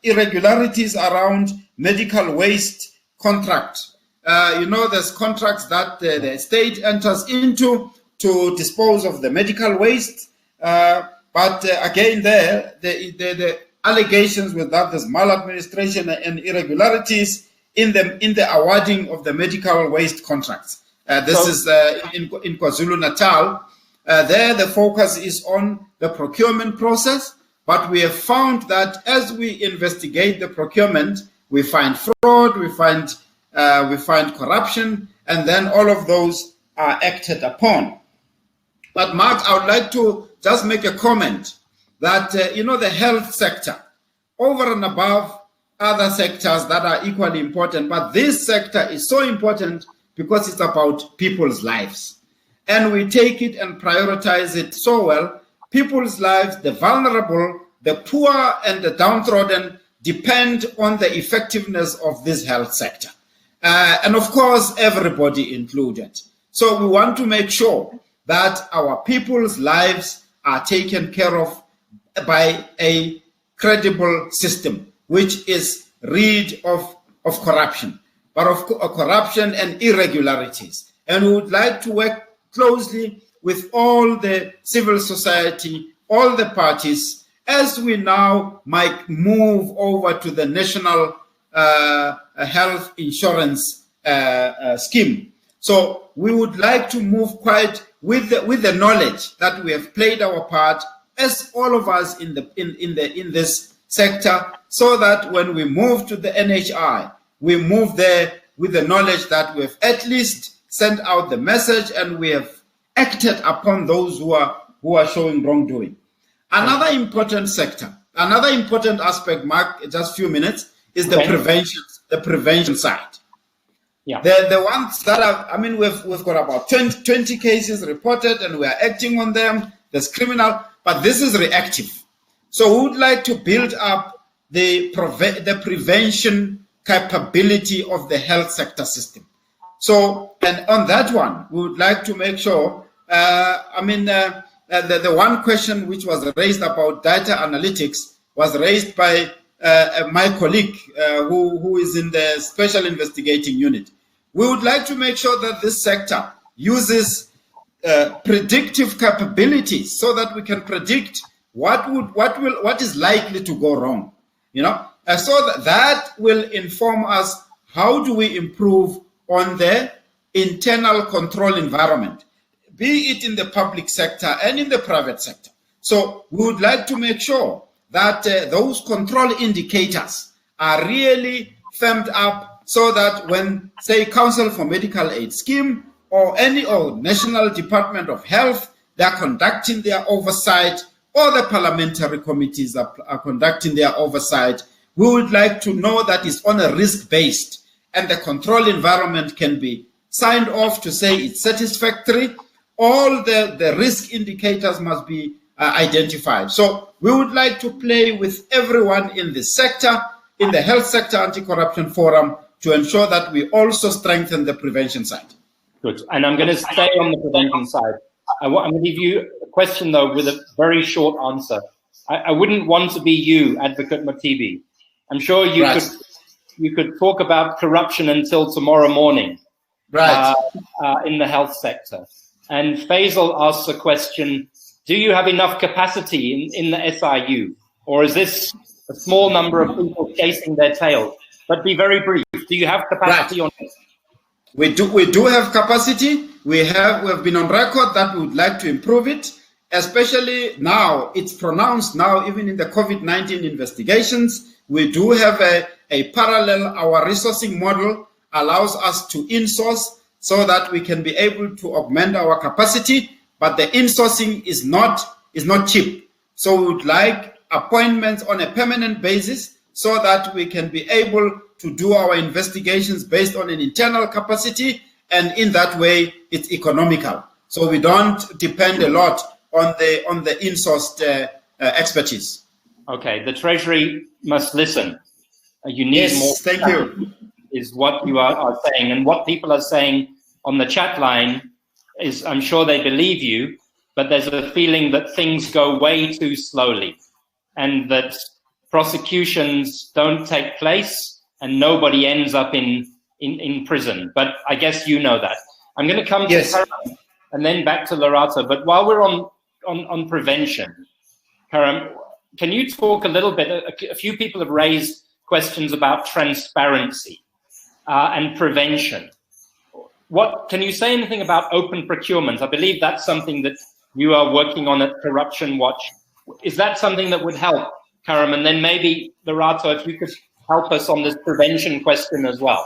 irregularities around medical waste contract. There's contracts that the state enters into to dispose of the medical waste. But again, the allegations with that, there's maladministration and irregularities in the awarding of the medical waste contracts. This is in KwaZulu-Natal. There, the focus is on the procurement process, but we have found that as we investigate the procurement, we find fraud, we find corruption, and then all of those are acted upon. But Mark, I would like to just make a comment that, the health sector, over and above other sectors that are equally important, but this sector is so important because it's about people's lives. And we take it and prioritize it so well. People's lives, the vulnerable, the poor, and the downtrodden depend on the effectiveness of this health sector. And of course, everybody included. So we want to make sure that our people's lives are taken care of by a credible system, which is rid of corruption, but of corruption and irregularities. And we would like to work closely with all the civil society, all the parties, as we now might move over to the national health insurance scheme. So we would like to move quite with the knowledge that we have played our part, as all of us in this sector, so that when we move to the NHI, we move there with the knowledge that we have at least sent out the message and we have acted upon those who are showing wrongdoing. Another important sector, another important aspect, Mark, just a few minutes, is the prevention side. Yeah. The ones that are, we've got about 20 cases reported and we are acting on them. There's criminal, but this is reactive. So we would like to build up the prevention capability of the health sector system. So, and on that one, we would like to make sure, the one question which was raised about data analytics was raised by my colleague who is in the Special Investigating Unit. We would like to make sure that this sector uses predictive capabilities so that we can predict what is likely to go wrong. So that will inform us how do we improve on the internal control environment, be it in the public sector and in the private sector. So we would like to make sure that those control indicators are really firmed up so that when, say, Council for Medical Aid Scheme or National Department of Health, they are conducting their oversight, or the parliamentary committees are conducting their oversight, we would like to know that it's on a risk-based and the control environment can be signed off to say it's satisfactory. All the risk indicators must be identified. So we would like to play with everyone in this sector, in the Health Sector Anti-Corruption Forum, to ensure that we also strengthen the prevention side. Good. And I'm going to stay on the prevention side. I'm going to give you a question, though, with a very short answer. I wouldn't want to be you, Advocate Mothibi. I'm sure you could talk about corruption until tomorrow morning, in the health sector. And Faisal asks a question, do you have enough capacity in the SIU? Or is this a small number of people chasing their tail? But be very brief. Do you have capacity on this? We do have capacity. We have been on record that we would like to improve it, especially now. It's pronounced now, even in the COVID-19 investigations. We do have a parallel. Our resourcing model allows us to insource so that we can be able to augment our capacity, but the insourcing is not cheap. So we would like appointments on a permanent basis so that we can be able to do our investigations based on an internal capacity, and in that way it's economical. So we don't depend a lot on the insourced expertise. Okay, the Treasury must listen. You need more. Thank you. Is what you are saying, and what people are saying on the chat line is, I'm sure they believe you, but there's a feeling that things go way too slowly and that prosecutions don't take place and nobody ends up in prison. But I guess you know that. I'm going to come to Karam and then back to Lerato. But while we're on prevention, Karam, can you talk a little bit? A few people have raised questions about transparency and prevention. What can you say anything about open procurement? I believe that's something that you are working on at Corruption Watch. Is that something that would help, Karam? And then maybe, Lerato, if you could help us on this prevention question as well.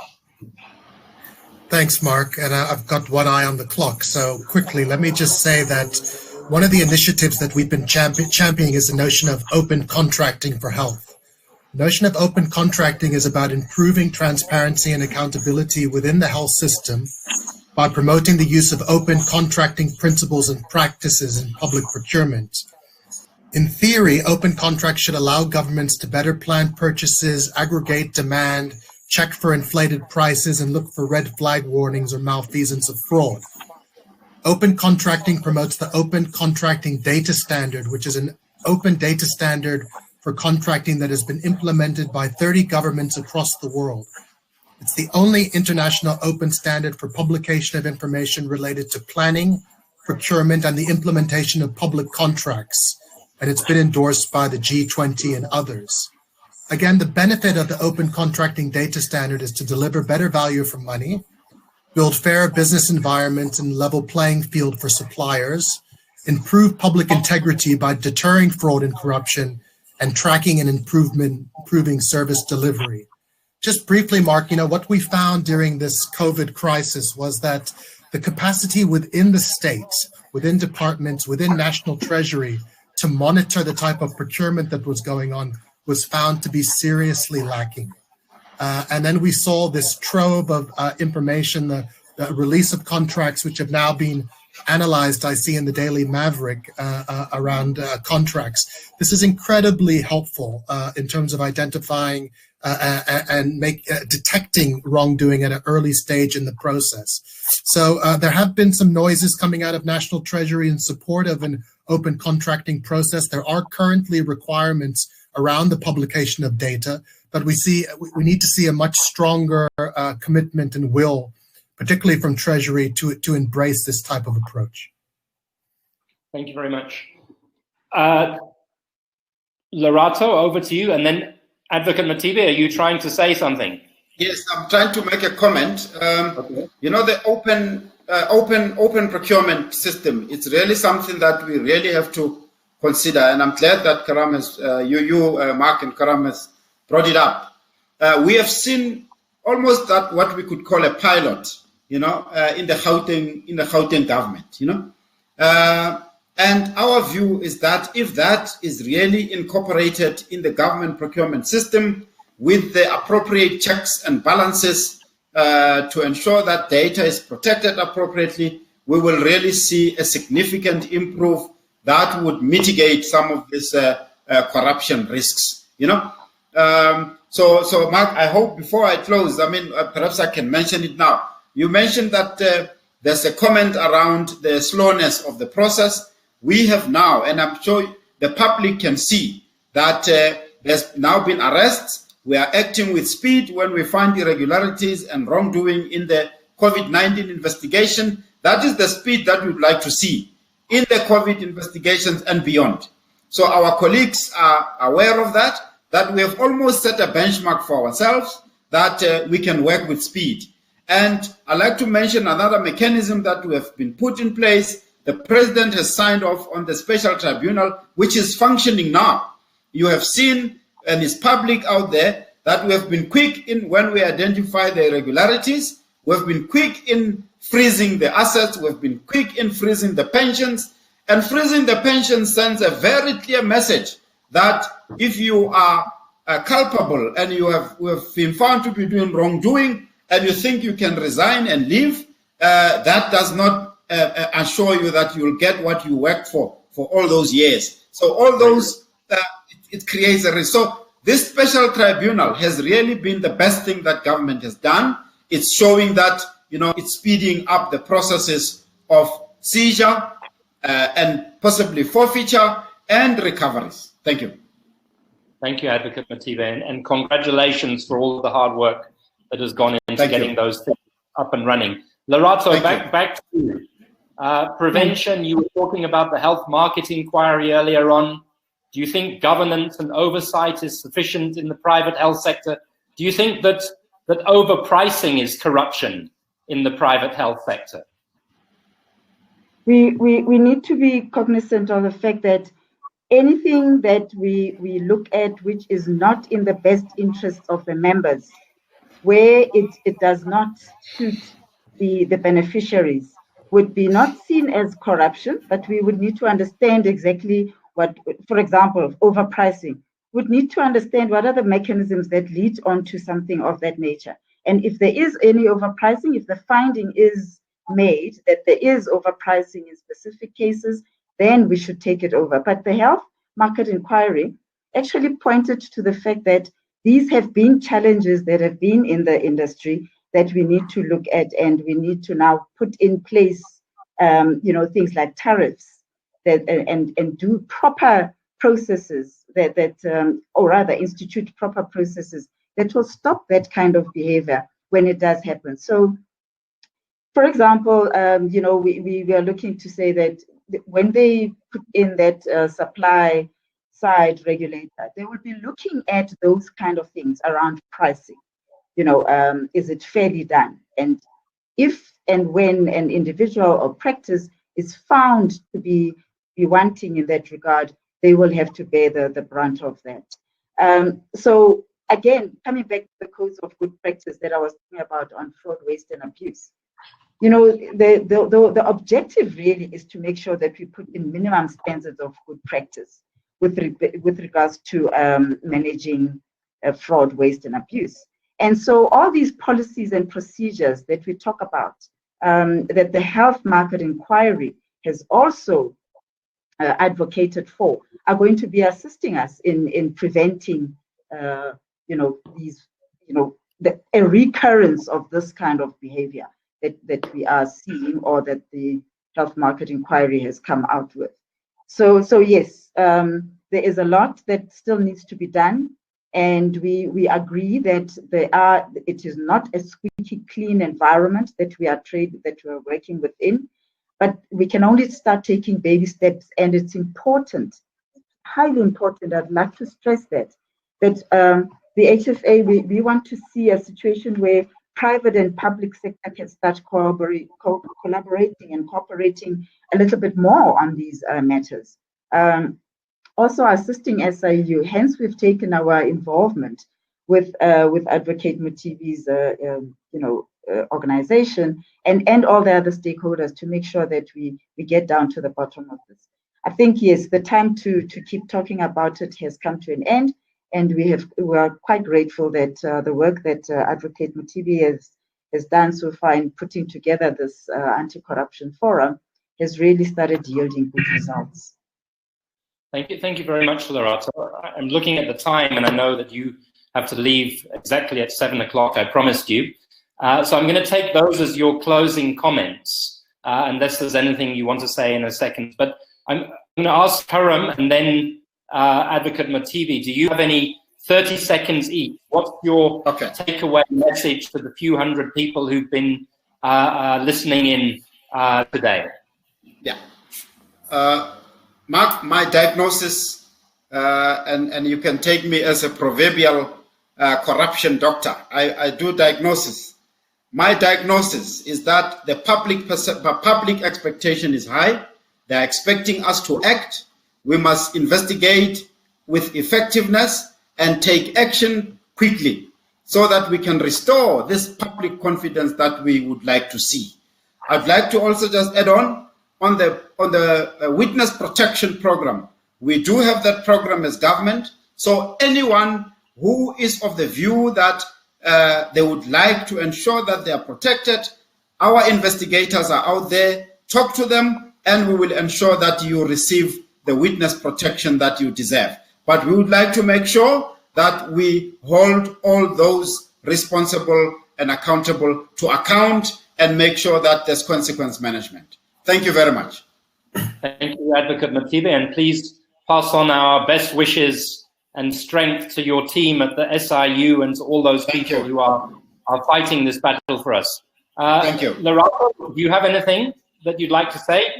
Thanks, Mark. And I've got one eye on the clock. So quickly, let me just say that one of the initiatives that we've been championing is the notion of open contracting for health. The notion of open contracting is about improving transparency and accountability within the health system by promoting the use of open contracting principles and practices in public procurement. In theory, open contracts should allow governments to better plan purchases, aggregate demand, check for inflated prices, and look for red flag warnings or malfeasance of fraud. Open contracting promotes the Open Contracting Data Standard, which is an open data standard for contracting that has been implemented by 30 governments across the world. It's the only international open standard for publication of information related to planning, procurement, and the implementation of public contracts, and it's been endorsed by the G20 and others. Again, the benefit of the Open Contracting Data Standard is to deliver better value for money, build fair business environments and level playing field for suppliers, improve public integrity by deterring fraud and corruption, and tracking and improving service delivery. Just briefly, Mark, what we found during this COVID crisis was that the capacity within the state, within departments, within National Treasury to monitor the type of procurement that was going on was found to be seriously lacking. And then we saw this trove of information, the release of contracts, which have now been analyzed, I see in the Daily Maverick around contracts. This is incredibly helpful in terms of identifying and detecting wrongdoing at an early stage in the process. So there have been some noises coming out of National Treasury in support of an open contracting process. There are currently requirements around the publication of data, but we need to see a much stronger commitment and will, particularly from Treasury, to embrace this type of approach. Thank you very much. Lerato, over to you, and then Advocate Mothibi, are you trying to say something? Yes, I'm trying to make a comment. Okay. The open procurement system, it's really something that we really have to consider, and I'm glad that Karam has, Mark and Karam has brought it up. We have seen almost that what we could call a pilot, in the Gauteng government, and our view is that if that is really incorporated in the government procurement system with the appropriate checks and balances to ensure that data is protected appropriately, we will really see a significant improve that would mitigate some of these corruption risks, So Mark, I hope before I close, perhaps I can mention it now. You mentioned that there's a comment around the slowness of the process. We have now, and I'm sure the public can see that there's now been arrests. We are acting with speed when we find irregularities and wrongdoing in the COVID-19 investigation. That is the speed that we'd like to see in the COVID investigations and beyond. So our colleagues are aware of that we have almost set a benchmark for ourselves that we can work with speed. And I'd like to mention another mechanism that we have been put in place. The president has signed off on the special tribunal, which is functioning now. You have seen, and it's public out there, that we have been quick in when we identify the irregularities. We have been quick in freezing the assets. We have been quick in freezing the pensions. And freezing the pensions sends a very clear message that if you are culpable and you have been found to be doing wrongdoing and you think you can resign and leave, that does not assure you that you will get what you worked for all those years. So all those, it creates a risk. So this special tribunal has really been the best thing that government has done. It's showing that, it's speeding up the processes of seizure and possibly forfeiture and recoveries. Thank you. Thank you, Advocate Mothibi, and congratulations for all the hard work that has gone into getting those things up and running. Lerato, back to you. Prevention, you were talking about the health market inquiry earlier on. Do you think governance and oversight is sufficient in the private health sector? Do you think that overpricing is corruption in the private health sector? We need to be cognizant of the fact that anything that we look at which is not in the best interest of the members, where it does not suit the beneficiaries would be not seen as corruption, but we would need to understand exactly what, for example, overpricing, would need to understand what are the mechanisms that lead on to something of that nature. And if there is any overpricing, if the finding is made that there is overpricing in specific cases, then we should take it over. But the health market inquiry actually pointed to the fact that these have been challenges that have been in the industry that we need to look at, and we need to now put in place, things like tariffs that and do proper processes or rather institute proper processes that will stop that kind of behavior when it does happen. So, for example, we are looking to say that when they put in that supply side regulator, they would be looking at those kind of things around pricing. Is it fairly done? And if and when an individual or practice is found to be wanting in that regard, they will have to bear the brunt of that. So again, coming back to the codes of good practice that I was talking about on fraud, waste, and abuse, the objective really is to make sure that we put in minimum standards of good practice with regards to managing fraud, waste, and abuse. And so all these policies and procedures that we talk about, that the health market inquiry has also advocated for, are going to be assisting us in preventing, a recurrence of this kind of behavior that we are seeing, or that the health market inquiry has come out with. So yes, there is a lot that still needs to be done. And we agree that it is not a squeaky clean environment that we are working within, but we can only start taking baby steps. And it's important, highly important. I'd like to stress that the HSA, we want to see a situation where private and public sector can start collaborating and cooperating a little bit more on these matters. Also assisting SIU, hence we've taken our involvement with Advocate Mothibi's organization and all the other stakeholders to make sure that we get down to the bottom of this. I think, yes, the time to keep talking about it has come to an end, and we are quite grateful that the work that Advocate Mothibi has done so far in putting together this anti-corruption forum has really started yielding good results. Thank you very much, Lerato. I'm looking at the time, and I know that you have to leave exactly at 7 o'clock, I promised you. So I'm going to take those as your closing comments, unless there's anything you want to say in a second. But I'm going to ask Karam and then Advocate Mothibi, do you have any 30 seconds each? What's your takeaway message to the few hundred people who've been listening in today? Yeah. Mark, my diagnosis, and you can take me as a proverbial corruption doctor. I do diagnosis. My diagnosis is that the public expectation is high. They're expecting us to act. We must investigate with effectiveness and take action quickly so that we can restore this public confidence that we would like to see. I'd like to also just add on the witness protection program. We do have that program as government. So anyone who is of the view that they would like to ensure that they are protected, our investigators are out there, talk to them, and we will ensure that you receive the witness protection that you deserve. But we would like to make sure that we hold all those responsible and accountable to account and make sure that there's consequence management. Thank you very much. Thank you, Advocate Mothibi, and please pass on our best wishes and strength to your team at the SIU and to all those people who are fighting this battle for us. Thank you. Lerato, do you have anything that you'd like to say?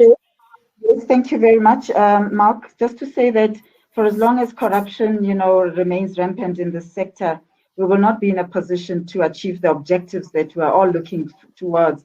Yes, thank you very much, Mark. Just to say that for as long as corruption, remains rampant in this sector, we will not be in a position to achieve the objectives that we are all looking towards,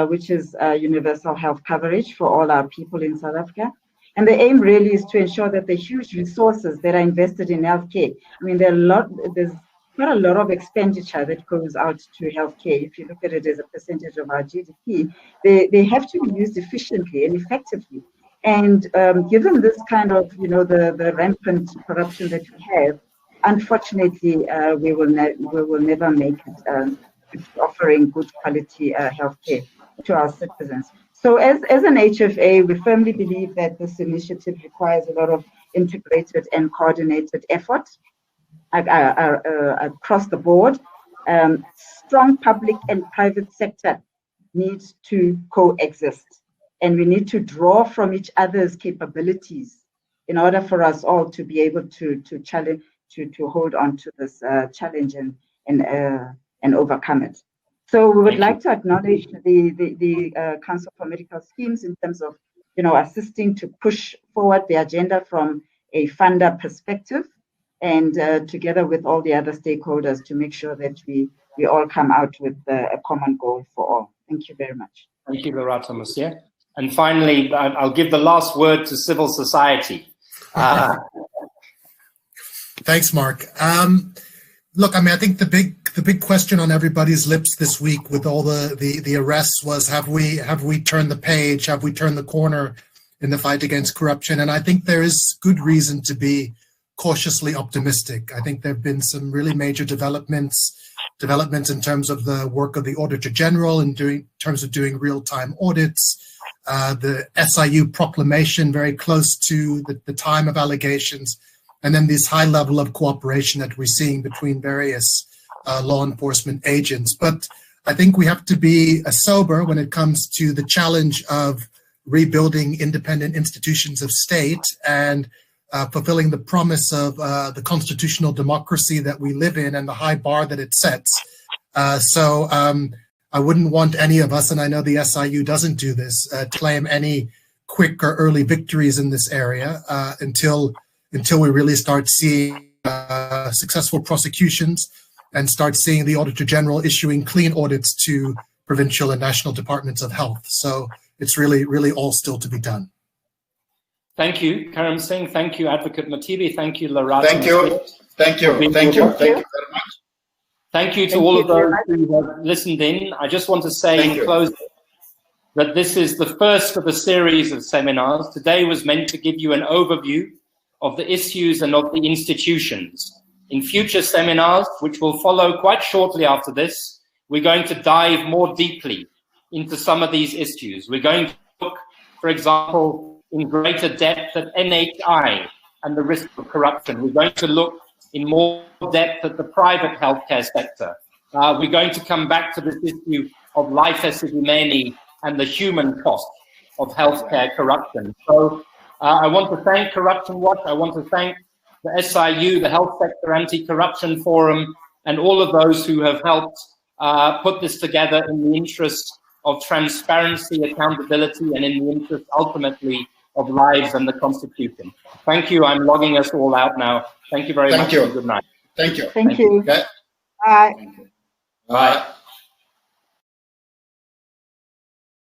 which is universal health coverage for all our people in South Africa. And the aim really is to ensure that the huge resources that are invested in healthcare, I mean, there's quite a lot of expenditure that goes out to healthcare. If you look at it as a percentage of our GDP, they have to be used efficiently and effectively. And given this kind of, the rampant corruption that we have, unfortunately, we will never make it offering good quality healthcare to our citizens. So as an HFA, we firmly believe that this initiative requires a lot of integrated and coordinated effort across the board. Strong public and private sector needs to coexist, and we need to draw from each other's capabilities in order for us all to be able to challenge, to hold on to this challenge and overcome it. So we would like to acknowledge the Council for Medical Schemes in terms of, assisting to push forward the agenda from a funder perspective, and together with all the other stakeholders to make sure that we all come out with a common goal for all. Thank you very much. Thank you, Lerato, Mosiah. And finally, I'll give the last word to civil society. Thanks, Mark. Look, I mean, I think the big question on everybody's lips this week with all the arrests was, have we turned the page? Have we turned the corner in the fight against corruption? And I think there is good reason to be cautiously optimistic. I think there have been some really major developments in terms of the work of the Auditor General in terms of doing real-time audits, the SIU proclamation very close to the time of allegations, and then this high level of cooperation that we're seeing between various law enforcement agents. But I think we have to be sober when it comes to the challenge of rebuilding independent institutions of state and fulfilling the promise of the constitutional democracy that we live in and the high bar that it sets. So I wouldn't want any of us, and I know the SIU doesn't do this, claim any quick or early victories in this area until we really start seeing successful prosecutions and start seeing the Auditor General issuing clean audits to provincial and national departments of health. So it's really, really all still to be done. Thank you, Karam Singh. Thank you, Advocate Mothibi. Thank you, Lerato. Thank you. Thank you. Thank you. Thank you very much. Thank you to all of those who have listened in. I just want to say in closing that this is the first of a series of seminars. Today was meant to give you an overview of the issues and of the institutions. In future seminars, which will follow quite shortly after this, we're going to dive more deeply into some of these issues. We're going to look, for example, in greater depth at NHI and the risk of corruption. We're going to look in more depth at the private healthcare sector. We're going to come back to this issue of life esidimeni and the human cost of healthcare corruption. So I want to thank Corruption Watch. I want to thank the SIU, the Health Sector Anti-Corruption Forum, and all of those who have helped put this together in the interest of transparency, accountability, and in the interest, ultimately, of lives and the Constitution. Thank you. I'm logging us all out now. Thank you very much. And good night. Thank you. Thank you. Okay. Bye. Bye.